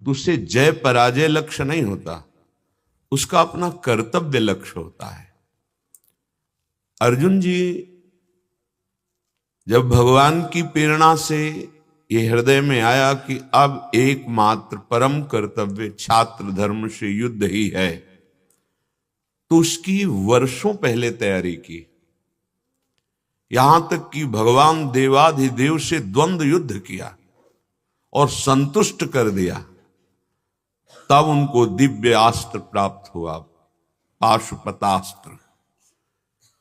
तो उससे जय पराजय लक्ष्य नहीं होता, उसका अपना कर्तव्य लक्ष्य होता है। अर्जुन जी जब भगवान की प्रेरणा से ये हृदय में आया कि अब एकमात्र परम कर्तव्य छात्र धर्म से युद्ध ही है, तो उसकी वर्षों पहले तैयारी की। यहां तक कि भगवान देवाधिदेव से द्वंद्व युद्ध किया और संतुष्ट कर दिया, तब उनको दिव्य अस्त्र प्राप्त हुआ, पाशुपतास्त्र।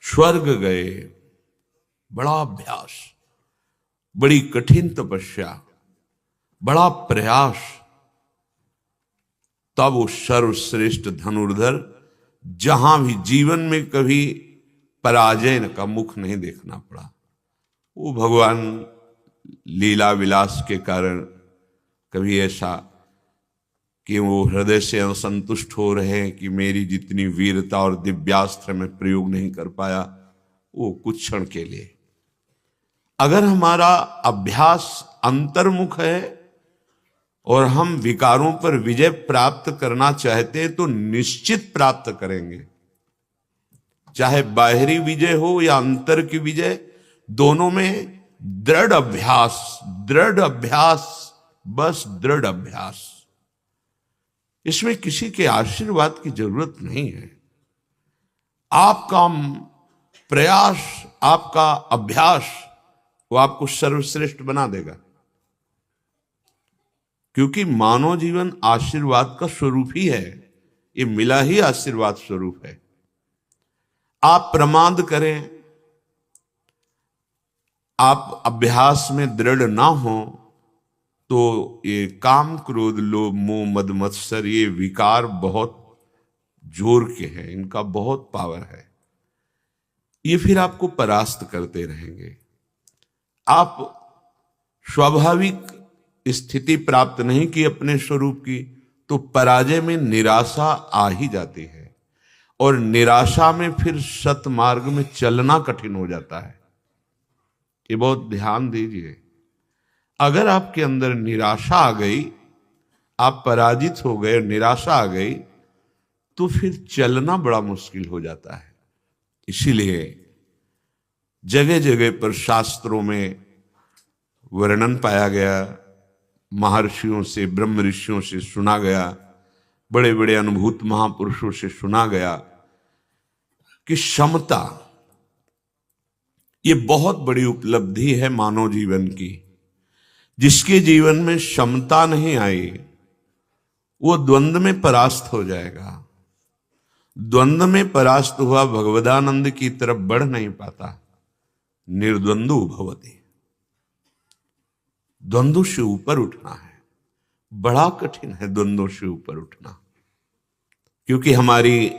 स्वर्ग गए, बड़ा अभ्यास, बड़ी कठिन तपस्या, बड़ा प्रयास, तब वो सर्वश्रेष्ठ धनुर्धर जहां भी जीवन में कभी पराजय का मुख नहीं देखना पड़ा। वो भगवान लीला विलास के कारण कभी ऐसा कि वो हृदय से असंतुष्ट हो रहे हैं कि मेरी जितनी वीरता और दिव्यास्त्र में प्रयोग नहीं कर पाया, वो कुछ क्षण के लिए। अगर हमारा अभ्यास अंतर्मुख है और हम विकारों पर विजय प्राप्त करना चाहते हैं तो निश्चित प्राप्त करेंगे। चाहे बाहरी विजय हो या अंतर की विजय, दोनों में दृढ़ अभ्यास, दृढ़ अभ्यास, बस दृढ़ अभ्यास। इसमें किसी के आशीर्वाद की जरूरत नहीं है। आपका प्रयास, आपका अभ्यास, वो आपको सर्वश्रेष्ठ बना देगा। क्योंकि मानव जीवन आशीर्वाद का स्वरूप ही है, ये मिला ही आशीर्वाद स्वरूप है। आप प्रमाद करें, आप अभ्यास में दृढ़ ना हो, तो ये काम क्रोध लोभ मोह मद मत्सर, ये विकार बहुत जोर के हैं, इनका बहुत पावर है। ये फिर आपको परास्त करते रहेंगे। आप स्वाभाविक स्थिति प्राप्त नहीं की अपने स्वरूप की, तो पराजय में निराशा आ ही जाती है, और निराशा में फिर सतमार्ग में चलना कठिन हो जाता है। ये बहुत ध्यान दीजिए। अगर आपके अंदर निराशा आ गई, आप पराजित हो गए, निराशा आ गई, तो फिर चलना बड़ा मुश्किल हो जाता है। इसीलिए जगह जगह पर शास्त्रों में वर्णन पाया गया, महर्षियों से, ब्रह्म ऋषियों से सुना गया, बड़े बड़े अनुभूत महापुरुषों से सुना गया कि क्षमता ये बहुत बड़ी उपलब्धि है मानव जीवन की। जिसके जीवन में क्षमता नहीं आई, वो द्वंद्व में परास्त हो जाएगा। द्वंद्व में परास्त हुआ भगवदानंद की तरफ बढ़ नहीं पाता। निर्द्वंद्व भवति, द्वंद्व से ऊपर उठना है, बड़ा कठिन है द्वंद्व से ऊपर उठना। क्योंकि हमारी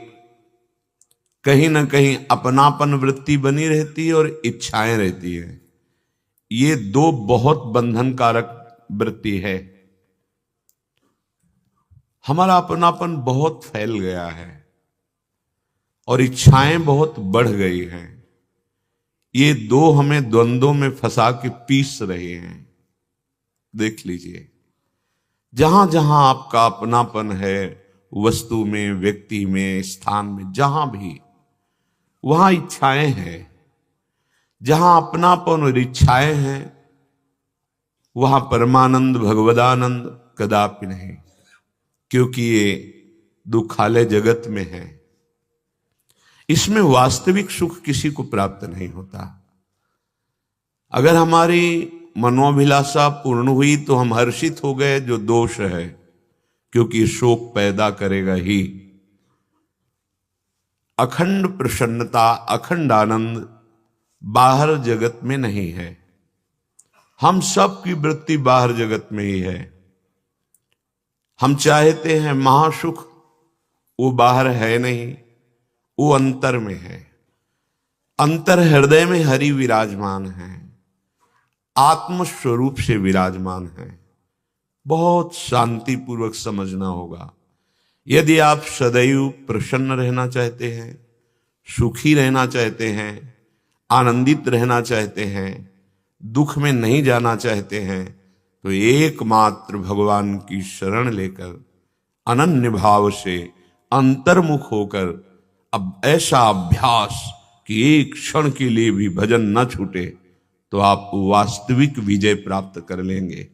कहीं ना कहीं अपनापन वृत्ति बनी रहती है और इच्छाएं रहती है। ये दो बहुत बंधनकारक वृत्ति है। हमारा अपनापन बहुत फैल गया है और इच्छाएं बहुत बढ़ गई हैं। ये दो हमें द्वंद्वों में फंसा के पीस रहे हैं। देख लीजिए, जहां जहां आपका अपनापन है, वस्तु में, व्यक्ति में, स्थान में, जहां भी, वहां इच्छाएं हैं। जहां अपनापन और इच्छाएं हैं, वहां परमानंद भगवदानंद कदापि नहीं। क्योंकि ये दुखालय जगत में है। इसमें वास्तविक सुख किसी को प्राप्त नहीं होता। अगर हमारी मनोभिलाषा पूर्ण हुई तो हम हर्षित हो गए, जो दोष है, क्योंकि शोक पैदा करेगा ही। अखंड प्रसन्नता, अखंड आनंद बाहर जगत में नहीं है। हम सब की वृत्ति बाहर जगत में ही है। हम चाहते हैं महासुख, वो बाहर है नहीं, वो अंतर में है। अंतर हृदय में हरि विराजमान है, आत्म स्वरूप से विराजमान है। बहुत शांतिपूर्वक समझना होगा। यदि आप सदैव प्रसन्न रहना चाहते हैं, सुखी रहना चाहते हैं, आनंदित रहना चाहते हैं, दुख में नहीं जाना चाहते हैं, तो एकमात्र भगवान की शरण लेकर अनन्य भाव से अंतर्मुख होकर अब ऐसा अभ्यास कि एक क्षण के लिए भी भजन न छूटे, तो आप वास्तविक विजय प्राप्त कर लेंगे।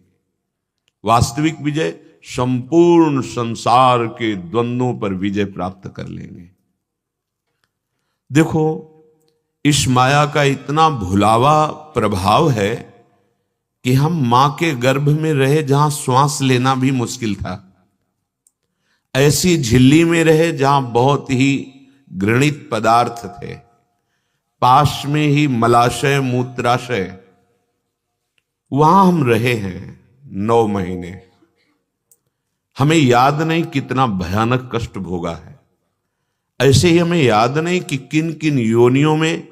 वास्तविक विजय, संपूर्ण संसार के द्वंद्वों पर विजय प्राप्त कर लेंगे। देखो, इस माया का इतना भुलावा प्रभाव है कि हम मां के गर्भ में रहे जहां श्वास लेना भी मुश्किल था, ऐसी झिल्ली में रहे जहां बहुत ही घृणित पदार्थ थे, पास में ही मलाशय मूत्राशय, वहां हम रहे हैं 9 महीने। हमें याद नहीं कितना भयानक कष्ट भोगा है। ऐसे ही हमें याद नहीं कि किन किन योनियों में,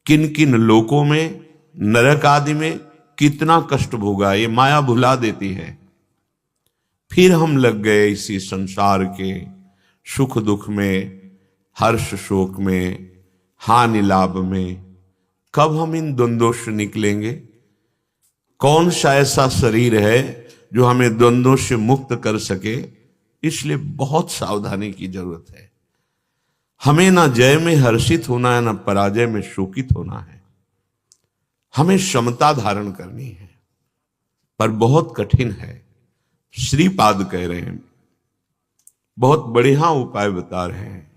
किन किन लोकों में, नरक आदि में कितना कष्ट भोगा। ये माया भुला देती है। फिर हम लग गए इसी संसार के सुख दुख में, हर्ष शोक में, हानि लाभ में। कब हम इन द्वंद्वों से निकलेंगे? कौन सा ऐसा शरीर है जो हमें द्वंद्वों से मुक्त कर सके? इसलिए बहुत सावधानी की जरूरत है। हमें ना जय में हर्षित होना है, ना पराजय में शोकित होना है। हमें क्षमता धारण करनी है, पर बहुत कठिन है। श्रीपाद कह रहे हैं, बहुत बढ़िया उपाय बता रहे हैं।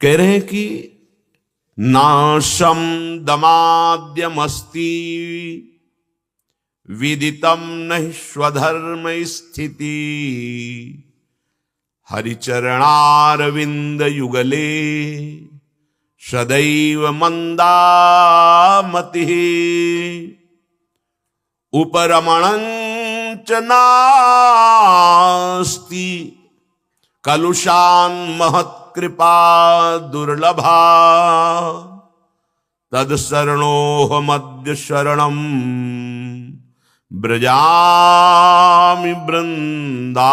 कह रहे हैं कि नाशम दमाद्यमस्ति विदितम नहि स्वधर्म स्थिति हरिचरणारविंद युगले सदैव मंदामति उपरमणं च नास्ति कलुषान् महत्कृपा दुर्लभा तत्शरणोऽहमद्य शरणं ब्रजामि वृंदावनम।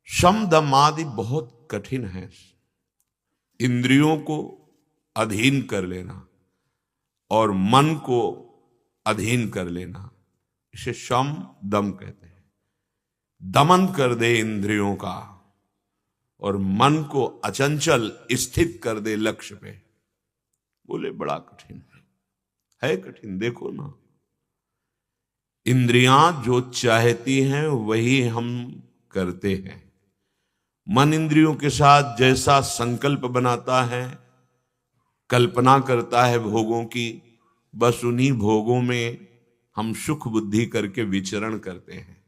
शम दम आदि बहुत कठिन है। इंद्रियों को अधीन कर लेना और मन को अधीन कर लेना, इसे शम दम कहते हैं। दमन कर दे इंद्रियों का और मन को अचंचल स्थित कर दे लक्ष्य पे। बोले बड़ा कठिन है कठिन। देखो ना, इंद्रियां जो चाहती हैं वही हम करते हैं। मन इंद्रियों के साथ जैसा संकल्प बनाता है, कल्पना करता है भोगों की, बस उन्हीं भोगों में हम सुख बुद्धि करके विचरण करते हैं।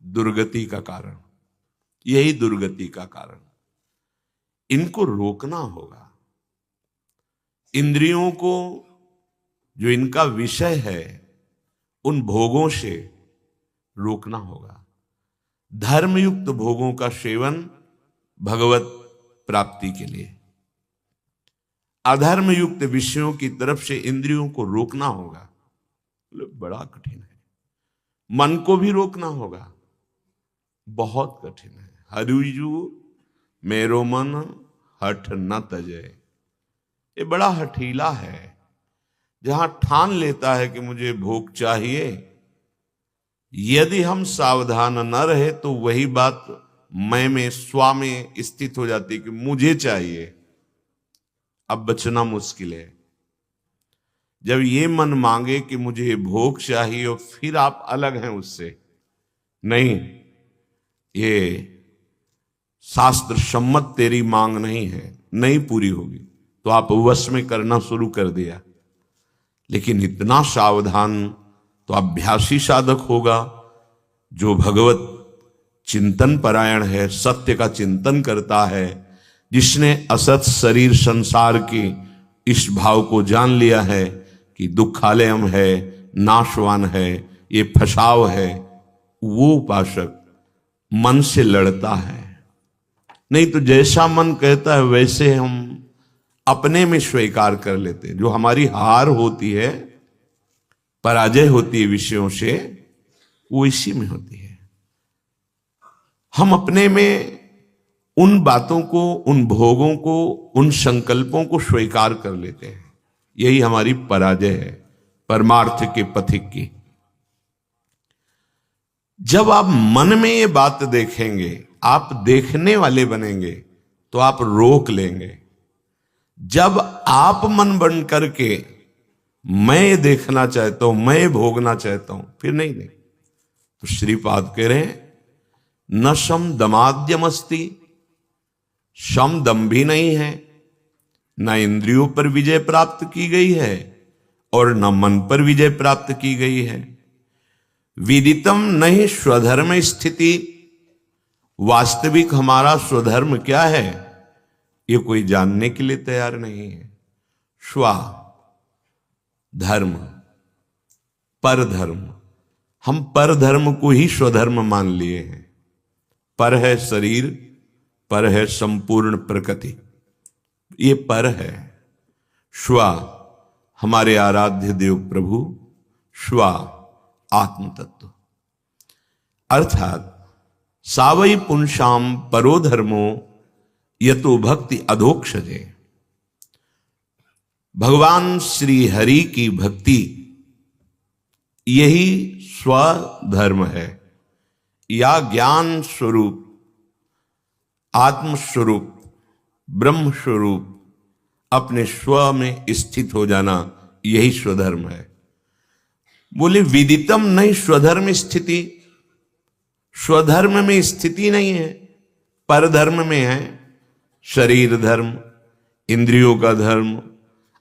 दुर्गति का कारण, यही दुर्गति का कारण। इनको रोकना होगा। इंद्रियों को, जो इनका विषय है, उन भोगों से रोकना होगा। धर्मयुक्त भोगों का सेवन भगवत प्राप्ति के लिए, अधर्मयुक्त विषयों की तरफ से इंद्रियों को रोकना होगा। बड़ा कठिन है। मन को भी रोकना होगा, बहुत कठिन है। हरिजु मेरो मन हठ न तजय, ये बड़ा हठीला है। जहां ठान लेता है कि मुझे भोग चाहिए, यदि हम सावधान न रहे तो वही बात मैं में, स्वा में स्थित हो जाती है कि मुझे चाहिए। अब बचना मुश्किल है। जब ये मन मांगे कि मुझे भोग चाहिए और फिर आप अलग हैं उससे, नहीं, ये शास्त्र सम्मत तेरी मांग नहीं है, नहीं पूरी होगी, तो आप वश में करना शुरू कर दिया। लेकिन इतना सावधान तो अभ्यासी साधक होगा, जो भगवत चिंतन परायण है, सत्य का चिंतन करता है, जिसने असत शरीर संसार की इस भाव को जान लिया है कि दुखालयम है, नाशवान है, ये फसाव है। वो उपासक मन से लड़ता है। नहीं तो जैसा मन कहता है वैसे हम अपने में स्वीकार कर लेते हैं। जो हमारी हार होती है, पराजय होती है विषयों से, वो इसी में होती है। हम अपने में उन बातों को, उन भोगों को, उन संकल्पों को स्वीकार कर लेते हैं। यही हमारी पराजय है परमार्थ के पथिक की। जब आप मन में ये बात देखेंगे, आप देखने वाले बनेंगे, तो आप रोक लेंगे। जब आप मन बन करके मैं देखना चाहता हूं, मैं भोगना चाहता हूं, फिर नहीं। तो श्रीपाद कह रहे हैं न शम दमाद्यमस्ति, शम दम भी नहीं है, न इंद्रियों पर विजय प्राप्त की गई है और न मन पर विजय प्राप्त की गई है। विदितम नहीं स्वधर्म स्थिति, वास्तविक हमारा स्वधर्म क्या है ये कोई जानने के लिए तैयार नहीं है। स्व धर्म, परधर्म, हम परधर्म को ही स्वधर्म मान लिए हैं। पर है शरीर, पर है संपूर्ण प्रकृति, ये पर है। स्व हमारे आराध्य देव प्रभु, स्व आत्म तत्व, अर्थात सावई पुंसाम परो धर्मो यतो भक्ति अधोक्षजे। भगवान श्री हरि की भक्ति यही स्वधर्म है, या ज्ञान स्वरूप, आत्म स्वरूप, ब्रह्म स्वरूप अपने स्व में स्थित हो जाना, यही स्वधर्म है। बोले विदितम नहीं स्वधर्म स्थिति, स्वधर्म में स्थिति नहीं है, परधर्म में है। शरीर धर्म, इंद्रियों का धर्म,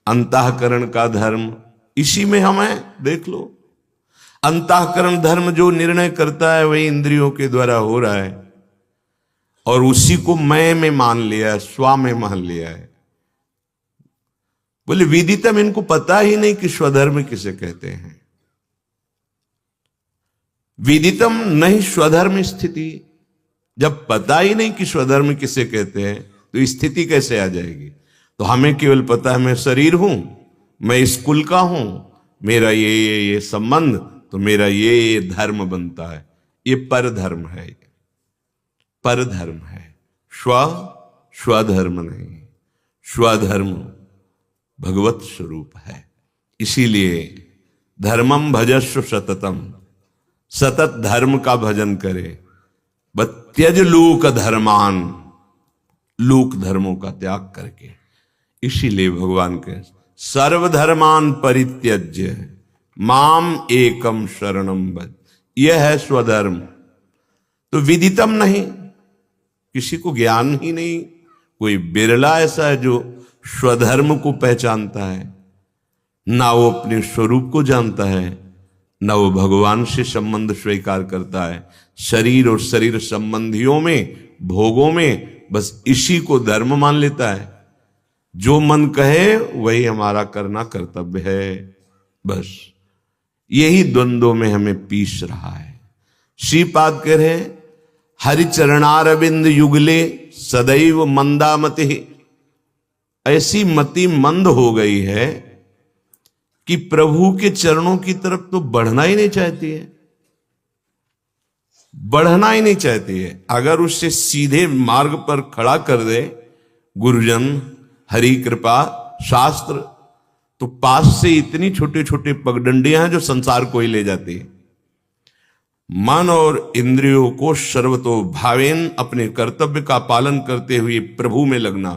अंतःकरण का धर्म, इसी में हम हैं। देख लो, अंतःकरण धर्म जो निर्णय करता है वही इंद्रियों के द्वारा हो रहा है, और उसी को मैं में मान लिया है, स्व में मान लिया है। बोले विदितम, इनको पता ही नहीं कि स्वधर्म किसे कहते हैं। विदितम नहीं स्वधर्म स्थिति, जब पता ही नहीं कि स्वधर्म किसे कहते हैं तो स्थिति कैसे आ जाएगी। तो हमें केवल पता है मैं शरीर हूं, मैं इस कुल का हूं, मेरा ये संबंध, तो मेरा ये धर्म बनता है। ये परधर्म है, परधर्म है। स्वधर्म नहीं, स्वधर्म भगवत स्वरूप है। इसीलिए धर्मम भजस्व सततम, सतत धर्म का भजन करे। त्यज लोक धर्मान, लोक धर्मों का त्याग करके। इसीलिए भगवान के सर्वधर्मान परित्यज्य माम एकम शरणम भज, यह है स्वधर्म। तो विदितम नहीं, किसी को ज्ञान ही नहीं, कोई बिरला ऐसा है जो स्वधर्म को पहचानता है। ना वो अपने स्वरूप को जानता है, ना वो भगवान से संबंध स्वीकार करता है। शरीर और शरीर संबंधियों में, भोगों में, बस इसी को धर्म मान लेता है। जो मन कहे वही हमारा करना कर्तव्य है। बस यही द्वंद्वों में हमें पीस रहा है। श्रीपाद कह रहे हरिचरणारविंद युगले सदैव मंदामति, ऐसी मति मंद हो गई है कि प्रभु के चरणों की तरफ तो बढ़ना ही नहीं चाहती है, बढ़ना ही नहीं चाहती है। अगर उससे सीधे मार्ग पर खड़ा कर दे गुरुजन, हरि कृपा, शास्त्र, तो पास से इतनी छोटे छोटे पगडंडियां हैं जो संसार को ही ले जाती है। मन और इंद्रियों को सर्वतो भावेन अपने कर्तव्य का पालन करते हुए प्रभु में लगना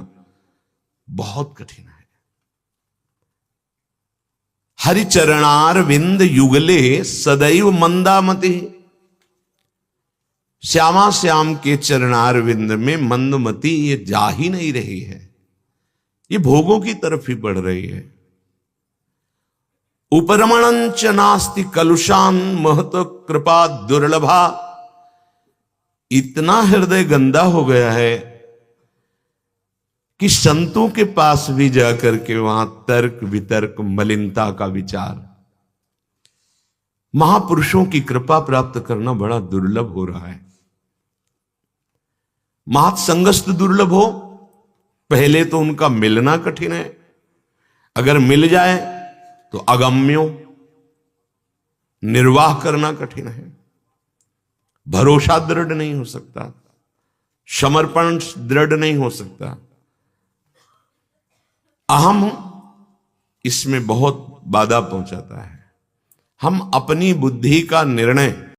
बहुत कठिन है। हरिचरणार विंद युगले सदैव मंदामति, श्यामा श्याम के चरणार विंद में मंदमती ये जा ही नहीं रही है, ये भोगों की तरफ ही बढ़ रही है। उपरमणंच नास्ति कलुषान महत कृपा दुर्लभा, इतना हृदय गंदा हो गया है कि संतों के पास भी जाकर के वहां तर्क वितर्क मलिनता का विचार, महापुरुषों की कृपा प्राप्त करना बड़ा दुर्लभ हो रहा है। महत्संगस्त दुर्लभ हो, पहले तो उनका मिलना कठिन है, अगर मिल जाए तो अगम्यों, निर्वाह करना कठिन है, भरोसा दृढ़ नहीं हो सकता, समर्पण दृढ़ नहीं हो सकता। अहम इसमें बहुत बाधा पहुंचाता है। हम अपनी बुद्धि का निर्णय